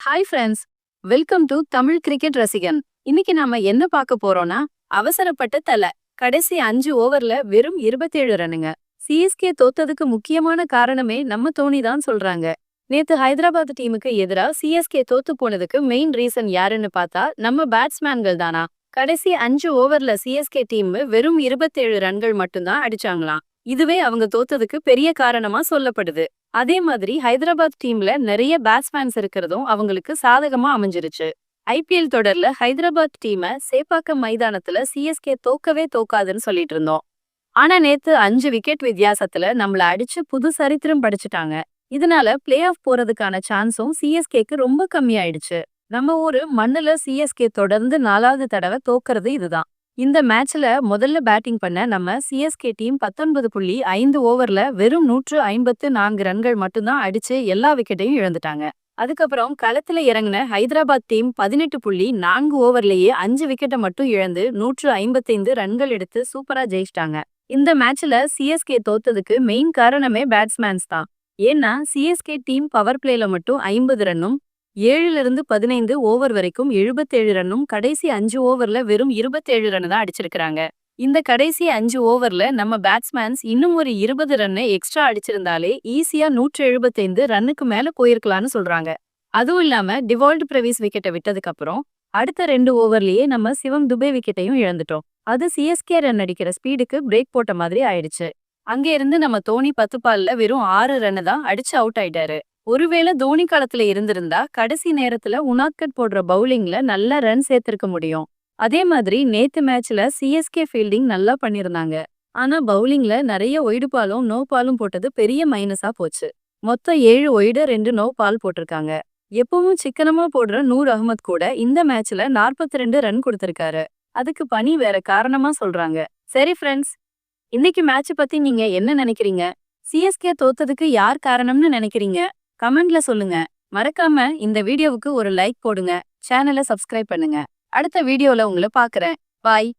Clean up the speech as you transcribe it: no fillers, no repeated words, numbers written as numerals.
Hi friends, welcome to Tamil cricket ரசிகன். இன்னைக்கு நாம என்ன பார்க்க போறோம்னா, அவசரப்பட்ட தலை. கடைசி 5 ஓவர்ல வெறும் 27 ரன்னுங்க. சிஎஸ்கே தோத்ததுக்கு முக்கியமான காரணமே நம்ம தோனி தான் சொல்றாங்க. நேத்து ஹைதராபாத் டீமுக்கு எதிரா சிஎஸ்கே தோத்து போனதுக்கு மெயின் ரீசன் யாருன்னு பார்த்தா நம்ம பேட்ஸ்மேன்கள் தானா. கடைசி 5 ஓவர்ல சிஎஸ்கே டீம் வெறும் 27 ரன்கள் மட்டும்தான் அடிச்சாங்களாம். இதுவே அவங்க தோத்ததுக்கு பெரிய காரணமா சொல்லப்படுது. அதே மாதிரி ஹைதராபாத் டீம்ல நிறைய பேட்ஸ்மேன்ஸ் இருக்கிறதும் அவங்களுக்கு சாதகமா அமைஞ்சிருச்சு. ஐபிஎல் தொடர்ல ஹைதராபாத் டீமை சேப்பாக்கம் மைதானத்துல சிஎஸ்கே தோக்கவே தோக்காதுன்னு சொல்லிட்டு இருந்தோம். ஆனா நேத்து 5 விக்கெட் வித்தியாசத்துல நம்மள அடிச்சு புது சரித்திரம் படிச்சுட்டாங்க. இதனால பிளே ஆஃப் போறதுக்கான சான்ஸும் சிஎஸ்கேக்கு ரொம்ப கம்மியாயிடுச்சு. நம்ம ஊரு மண்ணுல சிஎஸ்கே தொடர்ந்து 4வது தடவை தோக்கறது இதுதான். இந்த மேட்ச்ல முதல்ல பேட்டிங் பண்ண நம்ம சிஎஸ்கே டீம் 19.5 ஓவர்ல வெறும் 154 ரன்கள் மட்டும்தான் அடிச்சு எல்லா விக்கெட்டையும் இழந்துட்டாங்க. அதுக்கப்புறம் களத்துல இறங்கின ஹைதராபாத் டீம் 18.4 ஓவர்லயே 5 விக்கெட்டை மட்டும் இழந்து 155 ரன்கள் எடுத்து சூப்பரா ஜெயிச்சிட்டாங்க. இந்த மேட்ச்ல சிஎஸ்கே தோத்ததுக்கு மெயின் காரணமே பேட்ஸ்மேன்ஸ் தான். ஏன்னா சிஎஸ்கே டீம் பவர் பிளேல மட்டும் 50 ரன்னும் 7 to 15 ஓவர் வரைக்கும் 77 ரன்னும் கடைசி 5 ஓவர்ல வெறும் 27 ரன் தான் அடிச்சிருக்காங்க. இந்த கடைசி 5 ஓவர்ல நம்ம பேட்ஸ்மேன்ஸ் இன்னும் ஒரு 20 ரன் எக்ஸ்ட்ரா அடிச்சிருந்தாலே ஈஸியா 175 ரன்னுக்கு மேல போயிருக்கலாம்னு சொல்றாங்க. அதுவும் இல்லாம டிவால்ட் பிரவிஸ் விக்கெட்டை விட்டதுக்கு அப்புறம் அடுத்த 2 ஓவர்லயே நம்ம சிவம் துபே விக்கெட்டையும் இழந்துட்டோம். அது சிஎஸ்கே ரன் அடிக்கிற ஸ்பீடுக்கு பிரேக் போட்ட மாதிரி ஆயிடுச்சு. அங்க இருந்து நம்ம தோனி 10 பால்ல வெறும் 6 ரன் தான் அடிச்சு அவுட் ஆயிட்டாரு. ஒருவேளை தோனி களத்துல இருந்திருந்தா கடைசி நேரத்துல உனாத்கட் போடுற பவுலிங்ல நல்ல ரன் சேர்த்திருக்க முடியும். அதே மாதிரி நேத்து மேட்ச்ல சிஎஸ்கே ஃபீல்டிங் நல்லா பண்ணிருந்தாங்க. ஆனா பவுலிங்ல நிறைய ஒய்டு பாலும் நோ பாலும் போட்டது பெரிய மைனஸா போச்சு. மொத்தம் 7 ஒய்டு 2 நோ பால் போட்டிருக்காங்க. எப்பவும் சிக்கனமா போடுற நூர் அகமத் கூட இந்த மேட்ச்ல 42 ரன் கொடுத்திருக்காரு. அதுக்கு பனி வேற காரணமா சொல்றாங்க. சரி ஃப்ரெண்ட்ஸ், இன்னைக்கு மேட்ச் பத்தி நீங்க என்ன நினைக்கிறீங்க? சிஎஸ்கே தோத்ததுக்கு யார் காரணம்னு நினைக்கிறீங்க? கமெண்ட்ல சொல்லுங்க. மறக்காம இந்த வீடியோவுக்கு ஒரு லைக் போடுங்க. சேனலை சப்ஸ்கிரைப் பண்ணுங்க. அடுத்த வீடியோல உங்களை பார்க்கறேன். பாய்.